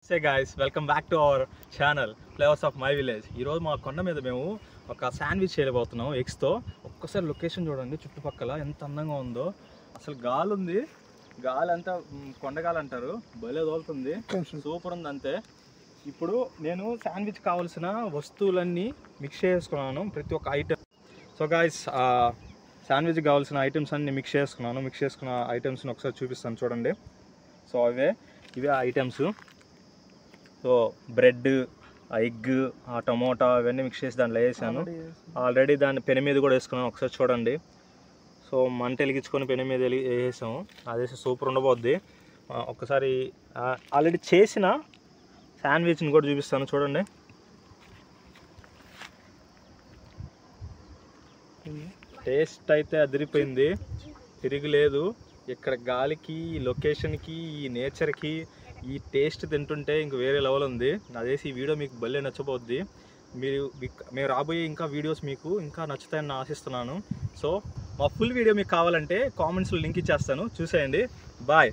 Say guys welcome back to our channel flavours of my village. ఈరోజు మా కొండ మీద మేము ఒక శాండ్విచ్ చేయబోతున్నాం ఎగ్స్తో. ఒక్కసారి లొకేషన్ చూడండి, చుట్టుపక్కల ఎంత అందంగా ఉందో. అసలు గాలి ఉంది, గాలి అంతా కొండగాలి అంటారు, భలే తోలుతుంది, సూపర్ ఉంది అంతే. ఇప్పుడు నేను శాండ్విచ్ కావాల్సిన వస్తువులన్నీ మిక్స్ చేసుకున్నాను, ప్రతి ఒక్క ఐటెం. సో గాయ్స్ శాండ్విచ్ కావాల్సిన ఐటమ్స్ అన్ని మిక్స్ చేసుకున్నాను. మిక్స్ చేసుకున్న ఐటమ్స్ని ఒకసారి చూపిస్తాను చూడండి. సో ఇవే items. So bread, egg, tomato ఇవన్నీ మిక్స్ చేసి దాంట్లో వేసాను. ఆల్రెడీ దాన్ని పెను మీద కూడా వేసుకున్నాను, ఒకసారి చూడండి. సో మంట వెలిగించుకొని పెను మీద వేసాము, అది సూపర్ ఉండబోద్ది. ఒక్కసారి ఆల్రెడీ చేసిన శాండ్విచ్ని కూడా చూపిస్తాను చూడండి. టేస్ట్ అయితే అదిరిపోయింది, తిరిగిలేదు. ఇక్కడ గాలికి, లొకేషన్కి, ఈ నేచర్కి ఈ టేస్ట్ తింటుంటే ఇంక వేరే లెవెల్ ఉంది. అదేసి ఈ వీడియో మీకు భలే నచ్చబోద్ది. మేము రాబోయే ఇంకా వీడియోస్ మీకు ఇంకా నచ్చుతాయని ఆశిస్తున్నాను. సో మా ఫుల్ వీడియో మీకు కావాలంటే కామెంట్స్లో లింక్ ఇచ్చేస్తాను, చూసేయండి. బాయ్.